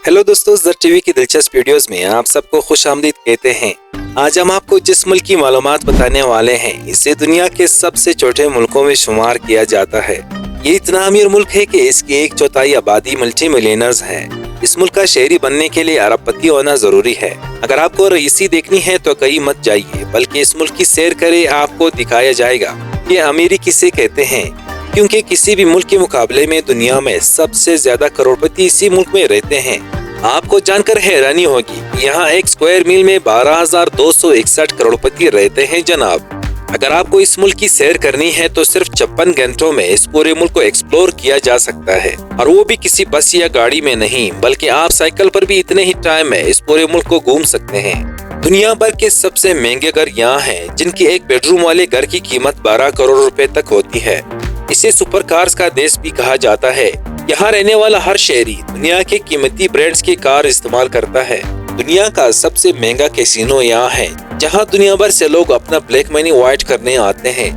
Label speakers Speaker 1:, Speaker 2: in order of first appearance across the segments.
Speaker 1: Hello दोस्तों, ज़र TV की दिलचस्प वीडियोस में आप सबको खुश आमदीद कहते हैं। आज हम आपको जिस मुल्क की मालूमात बताने वाले हैं, इसे दुनिया के सबसे छोटे मुल्कों में शुमार किया जाता है। ये इतना अमीर मुल्क है कि इसकी 1/4 आबादी मल्टी मिलियनर्स है। इस मुल्क का शहरी बनने के लिए अरबपति होना जरूरी है। अगर आपको रईसी देखनी है तो कहीं मत जाइए, बल्कि इस मुल्क की सैर करें। आपको दिखाया जाएगा ये अमीरी किसे कहते हैं, क्योंकि किसी भी मुल्क के मुकाबले में दुनिया में सबसे ज्यादा करोड़पति इसी मुल्क में रहते हैं। आपको जानकर हैरानी होगी, यहाँ एक स्क्वायर मील में 12,261 करोड़पति रहते हैं जनाब। अगर आपको इस मुल्क की सैर करनी है तो सिर्फ 56 घंटों में इस पूरे मुल्क को एक्सप्लोर किया जा सकता है, और वो भी किसी बस या गाड़ी में नहीं, बल्कि आप साइकिल पर भी इतने ही टाइम में इस पूरे मुल्क को घूम सकते हैं। दुनिया भर के सबसे महंगे घर यहाँ हैं, जिनकी एक बेडरूम वाले घर की कीमत 12 करोड़ रुपए तक होती है। इसे सुपर कार्स का देश भी कहा जाता है। यहाँ रहने वाला हर शहरी दुनिया के कीमती ब्रांड्स की कार इस्तेमाल करता है। दुनिया का सबसे महंगा कैसीनो यहाँ है, जहाँ दुनिया भर से लोग अपना ब्लैक मनी वाइट करने आते हैं।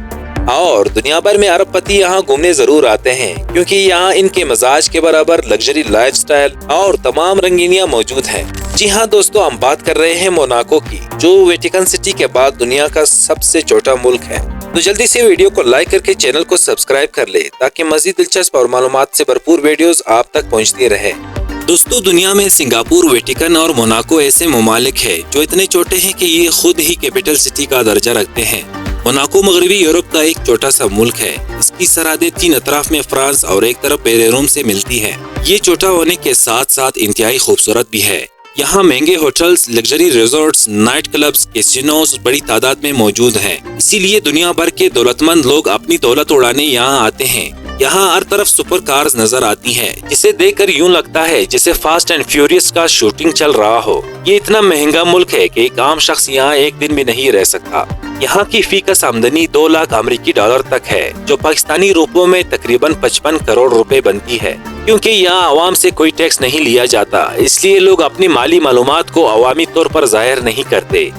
Speaker 1: और दुनिया भर में अरबपति यहाँ घूमने जरूर आते हैं, क्योंकि यहाँ इनके मजाज के बराबर लग्जरी लाइफस्टाइल और तमाम रंगीनियाँ मौजूद हैं। जी हाँ दोस्तों, हम बात कर रहे हैं मोनाको की, जो वेटिकन सिटी के बाद दुनिया का सबसे छोटा मुल्क है। तो जल्दी से वीडियो को लाइक करके चैनल को सब्सक्राइब कर ले, ताकि मजीद दिलचस्प और मालूमात से भरपूर वीडियोस आप तक पहुंचती रहे। दोस्तों, दुनिया में सिंगापुर, वेटिकन और मोनाको ऐसे ममालिक है जो इतने छोटे हैं कि ये खुद ही कैपिटल सिटी का दर्जा रखते हैं। मोनाको मगरबी यूरोप का एक छोटा सा मुल्क है। इसकी सरहदें 3 अतराफ में फ्रांस और एक तरफ बेलेरूम से मिलती है। ये छोटा होने के साथ साथ इंतहाई खूबसूरत भी है। यहाँ महंगे hotels, luxury resorts, night clubs, casinos बड़ी तादाद में मौजूद हैं। इसीलिए दुनिया भर के दौलतमंद लोग अपनी दौलत उड़ाने यहाँ आते हैं। यहाँ हर तरफ सुपर कार्स नजर आती हैं, जिसे देखकर यूं लगता है जैसे फास्ट एंड फ्यूरियस का शूटिंग चल रहा हो। ये इतना महंगा मुल्क है कि एक आम शख्स यहाँ एक दिन भी नहीं रह सकता। यहाँ की फीकस आमदनी 2 लाख अमेरिकी डॉलर तक है, जो पाकिस्तानी रुपयों में तकरीबन 55 करोड़ रुपए बनती है। क्योंकि यहाँ आवाम से कोई टैक्स नहीं लिया जाता, इसलिए लोग अपनी माली मालूमात को अवामी तौर पर जाहिर नहीं करते।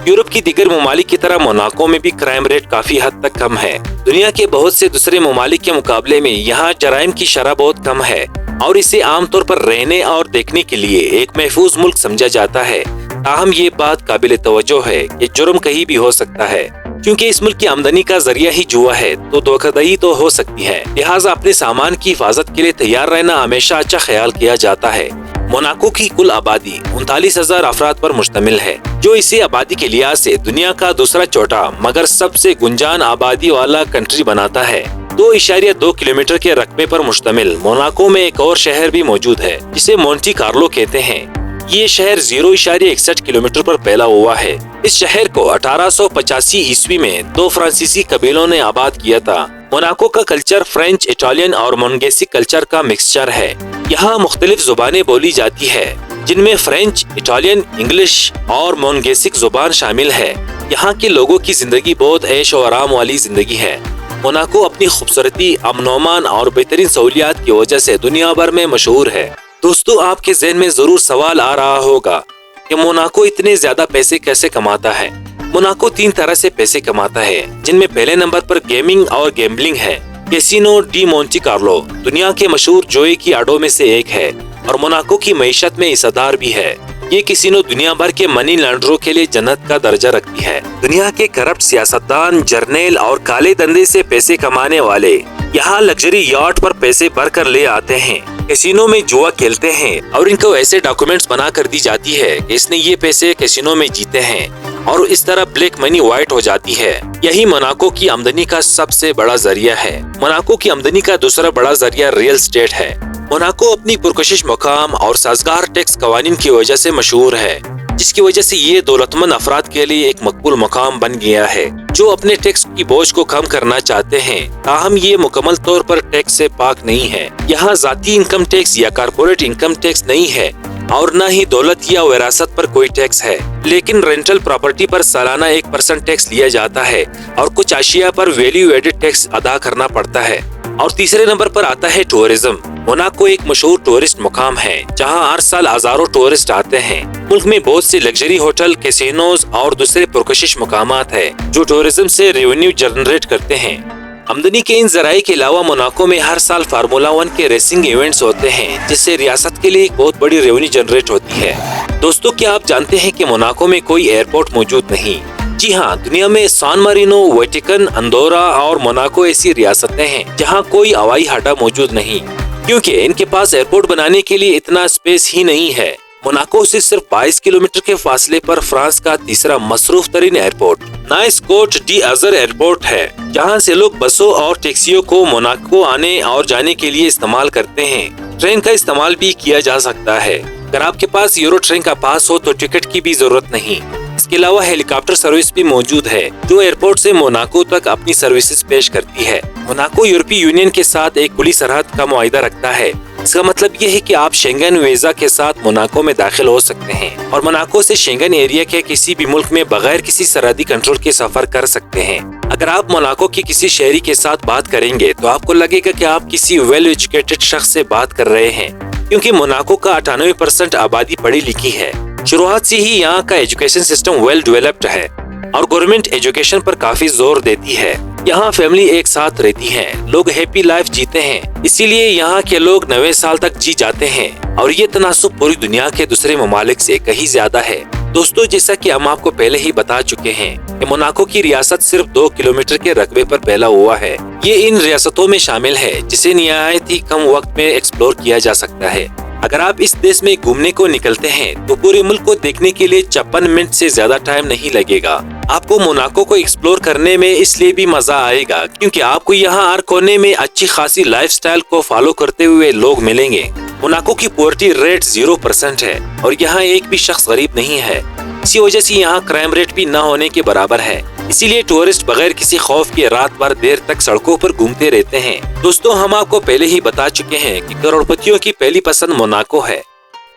Speaker 1: यूरोप की दीगर ममालिक की तरह मोनाको में भी क्राइम रेट काफी हद तक कम है। दुनिया के बहुत से दूसरे ममालिक के मुकाबले में यहाँ जराइम की शरह बहुत कम है, और इसे आमतौर पर रहने और देखने के लिए एक महफूज मुल्क समझा जाता है। ताहम ये बात काबिल तवज्जो है कि जुर्म कहीं भी हो सकता है, क्योंकि इस मुल्क की आमदनी का जरिया ही जुआ है, तो धोखाधड़ी तो हो सकती है। लिहाजा अपने सामान की हिफाजत के लिए तैयार रहना हमेशा अच्छा ख्याल किया जाता है। मोनाको की कुल आबादी 39,000 अफराद पर मुश्तमिल है, जो इसे आबादी के लिहाज से दुनिया का दूसरा छोटा मगर सबसे गुंजान आबादी वाला कंट्री बनाता है। 2.2 किलोमीटर के रकबे पर मुश्तमिल मोनाको में एक और शहर भी मौजूद है, जिसे मोंटी कार्लो कहते हैं। ये शहर 0.61 किलोमीटर पर फैला हुआ है। इस शहर को 1885 ईस्वी में 2 फ्रांसीसी कबीलों ने आबाद किया था। मोनाको का कल्चर फ्रेंच, इटालियन और मोनगेसिक कल्चर का मिक्सचर है। यहाँ मुख्तलिफ जुबानें बोली जाती है, जिनमें फ्रेंच, इटालियन, इंग्लिश और मोनगेसिक जुबान शामिल है। यहाँ के लोगों की जिंदगी बहुत ऐश और आराम वाली जिंदगी है। मोनाको अपनी खूबसूरती, अमन-ओ-अमान और बेहतरीन सहूलियात की वजह से दुनिया भर में मशहूर है। दोस्तों, आपके ज़हन में जरूर सवाल आ रहा होगा कि मोनाको इतने ज्यादा पैसे कैसे कमाता है। मोनाको 3 तरह से पैसे कमाता है, जिनमें पहले नंबर पर गेमिंग और गैम्बलिंग है। कैसीनो डी मोंटी कार्लो दुनिया के मशहूर जुए की आड़ों में से एक है, और मोनाको की मईशत में हिस्सेदार भी है। ये कैसीनो दुनिया भर के मनी लॉन्ड्रों के लिए जन्नत का दर्जा रखती है। दुनिया के करप्ट सियासतदान, जर्नेल और काले धंधे से पैसे कमाने वाले यहाँ लग्जरी यार्ड पर पैसे भर कर ले आते हैं, कैसीनो में जुआ खेलते हैं, और इनको ऐसे डॉक्यूमेंट्स बना कर दी जाती है कि इसने ये पैसे कैसीनो में जीते हैं, और इस तरह ब्लैक मनी वाइट हो जाती है। यही मोनाको की आमदनी का सबसे बड़ा जरिया है। मोनाको की आमदनी का दूसरा बड़ा जरिया रियल एस्टेट है। मोनाको अपनी पुरकशिश मकाम और साजगार टैक्स कवानीन की वजह से मशहूर है, जिसकी वजह से ये दौलतमंद अफराद के लिए एक मकबूल मकाम बन गया है, जो अपने टैक्स की बोझ को कम करना चाहते हैं। ताहम ये मुकम्मल तौर पर टैक्स से पाक नहीं है। यहाँ जाती इनकम टैक्स या कारपोरेट इनकम टैक्स नहीं है, और न ही दौलत या विरासत पर कोई टैक्स है। लेकिन रेंटल प्रॉपर्टी पर सालाना 1% टैक्स लिया जाता है, और कुछ अशिया पर वैल्यू एडेड टैक्स अदा करना पड़ता है। और तीसरे नंबर पर आता है टूरिज्म। मोनाको एक मशहूर टूरिस्ट मुकाम है, जहां हर साल हजारों टूरिस्ट आते हैं। मुल्क में बहुत से लग्जरी होटल, कैसीनोज और दूसरे पुरकशिश मुकामात है, जो टूरिज्म से रेवेन्यू जनरेट करते हैं। आमदनी के इन जराए के अलावा मोनाको में हर साल फार्मूला 1 के रेसिंग इवेंट्स होते हैं, जिससे रियासत के लिए एक बहुत बड़ी रेवेन्यू जनरेट होती है। दोस्तों, क्या आप जानते हैं कि मोनाको में कोई एयरपोर्ट मौजूद नहीं? जी हाँ, दुनिया में सान मारिनो, वेटिकन, अंदोरा और मोनाको ऐसी रियासतें हैं जहाँ कोई हवाई अड्डा मौजूद नहीं, क्योंकि इनके पास एयरपोर्ट बनाने के लिए इतना स्पेस ही नहीं है। मोनाको से सिर्फ 22 किलोमीटर के फासले पर फ्रांस का तीसरा मसरूफ तरीन एयरपोर्ट नाइस कोट डी अजर एयरपोर्ट है, जहां से लोग बसों और टैक्सियों को मोनाको आने और जाने के लिए इस्तेमाल करते हैं। ट्रेन का इस्तेमाल भी किया जा सकता है। अगर आपके पास यूरो ट्रेन का पास हो तो टिकट की भी जरूरत नहीं। इसके अलावा हेलीकॉप्टर सर्विस भी मौजूद है, जो एयरपोर्ट से मोनाको तक अपनी सर्विसेज पेश करती है। मोनाको यूरोपीय यूनियन के साथ एक खुली सरहद का मुआहिदा रखता है। इसका मतलब ये है कि आप शेंगन वीजा के साथ मोनाको में दाखिल हो सकते हैं और मोनाको से शेंगन एरिया के किसी भी मुल्क में बगैर किसी सरहदी कंट्रोल के सफर कर सकते हैं। अगर आप मोनाको के किसी शहरी के साथ बात करेंगे तो आपको लगेगा कि आप किसी वेल एजुकेटेड शख्स से बात कर रहे हैं, क्योंकि मोनाको का 98% आबादी पढ़ी लिखी है। शुरुआत से ही यहाँ का एजुकेशन सिस्टम वेल डेवलप्ड है और गवर्नमेंट एजुकेशन पर काफी जोर देती है। यहाँ फैमिली एक साथ रहती है, लोग हैप्पी लाइफ जीते हैं, इसीलिए यहाँ के लोग 90 साल तक जी जाते हैं और ये तनासुब पूरी दुनिया के दूसरे ममालिक से कहीं ज्यादा है। दोस्तों, जैसा कि हम आपको पहले ही बता चुके हैं कि मोनाको की रियासत सिर्फ 2 किलोमीटर के रकबे पर फैला हुआ है। ये इन रियासतों में शामिल है जिसे निहायत ही कम वक्त में एक्सप्लोर किया जा सकता है। अगर आप इस देश में घूमने को निकलते हैं तो पूरे मुल्क को देखने के लिए 56 मिनट से ज्यादा टाइम नहीं लगेगा। आपको मोनाको को एक्सप्लोर करने में इसलिए भी मजा आएगा क्योंकि आपको यहाँ हर कोने में अच्छी खासी लाइफस्टाइल को फॉलो करते हुए लोग मिलेंगे। मोनाको की पॉवर्टी रेट 0% है और यहाँ एक भी शख्स गरीब नहीं है। इसी वजह से यहाँ क्राइम रेट भी न होने के बराबर है। इसीलिए टूरिस्ट बगैर किसी खौफ के रात भर देर तक सड़कों पर घूमते रहते हैं। दोस्तों, हम आपको पहले ही बता चुके हैं कि करोड़पतियों की पहली पसंद मोनाको है।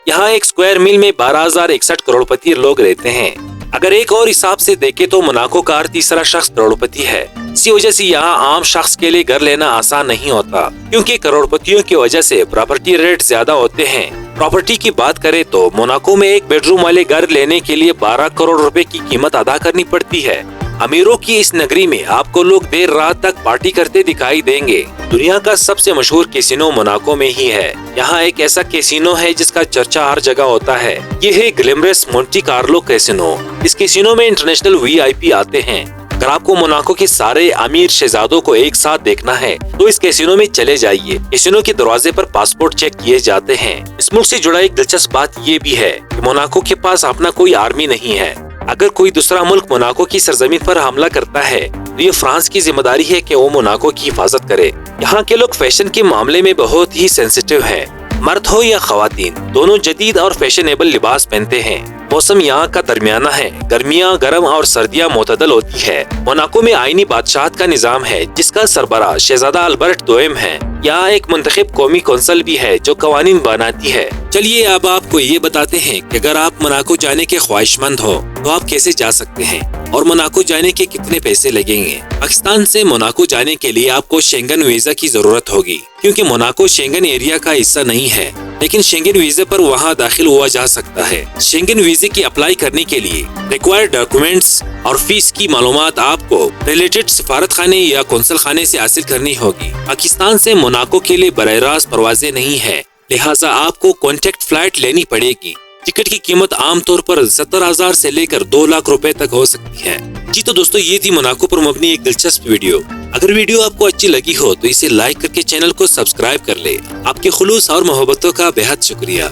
Speaker 1: यहाँ एक स्क्वायर मील में 12,061 करोड़पति लोग रहते हैं। अगर एक और हिसाब से देखें तो मोनाको का हर तीसरा शख्स करोड़पति है। इसी वजह से यहाँ आम शख्स के लिए घर लेना आसान नहीं होता, क्योंकि करोड़पतियों की वजह से प्रॉपर्टी रेट ज्यादा होते हैं। प्रॉपर्टी की बात करें तो मोनाको में एक बेडरूम वाले घर लेने के लिए 12 करोड़ रुपए की कीमत अदा करनी पड़ती है। अमीरों की इस नगरी में आपको लोग देर रात तक पार्टी करते दिखाई देंगे। दुनिया का सबसे मशहूर कैसीनो मोनाको में ही है। यहाँ एक ऐसा कैसीनो है जिसका चर्चा हर जगह होता है। ये है ग्लैमरस मोंटे कार्लो कैसीनो। इस कैसीनो में इंटरनेशनल VIP आते हैं। अगर आपको मोनाको के सारे अमीर शहजादों को एक साथ देखना है तो इस कैसीनो में चले जाइए। कैसीनो के दरवाजे पर पासपोर्ट चेक किए जाते हैं। इस मुल्क से जुड़ा एक दिलचस्प बात ये भी है कि मोनाको के पास अपना कोई आर्मी नहीं है। अगर कोई दूसरा मुल्क मोनाको की सरजमीन पर हमला करता है तो ये फ्रांस की जिम्मेदारी है कि वो मोनाको की हिफाजत करे। यहाँ के लोग फैशन के मामले में बहुत ही सेंसिटिव हैं। मर्द हो या खवातीन, दोनों जदीद और फैशनेबल लिबास पहनते हैं। मौसम यहाँ का दरमियाना है, गर्मियाँ गर्म और सर्दियाँ मोतदल होती है। मोनाको में आईनी बादशाहत का निजाम है, जिसका सरबराह शहजादा अल्बर्ट दोएम है। यहाँ एक मुंतखब कौमी कौंसिल भी है जो कवानीन बनाती है। चलिए अब आपको ये बताते हैं कि अगर आप मोनाको जाने के ख्वाहिशमंद हो तो आप कैसे जा सकते हैं और मोनाको जाने के कितने पैसे लगेंगे। पाकिस्तान से मोनाको जाने के लिए आपको शेंगन वीजा की जरूरत होगी, क्योंकि मोनाको शेंगन एरिया का हिस्सा नहीं है, लेकिन शेंगन वीजे पर वहां दाखिल हुआ जा सकता है। शेंगन वीजे की अप्लाई करने के लिए रिक्वायर्ड डॉक्यूमेंट्स और फीस की मालूमात आपको रिलेटेड सफारत खाने या कौंसल खाने से हासिल करनी होगी। पाकिस्तान से मोनाको के लिए बराह रास्त परवाजें नहीं है, लिहाजा आपको कॉन्टेक्ट फ्लाइट लेनी पड़ेगी। टिकट की कीमत आमतौर पर 70,000 से लेकर 2 लाख रुपए तक हो सकती है। जी तो दोस्तों, ये थी मोनाको पर मबनी एक दिलचस्प वीडियो। अगर वीडियो आपको अच्छी लगी हो तो इसे लाइक करके चैनल को सब्सक्राइब कर ले। आपके खुलूस और मोहब्बतों का बेहद शुक्रिया।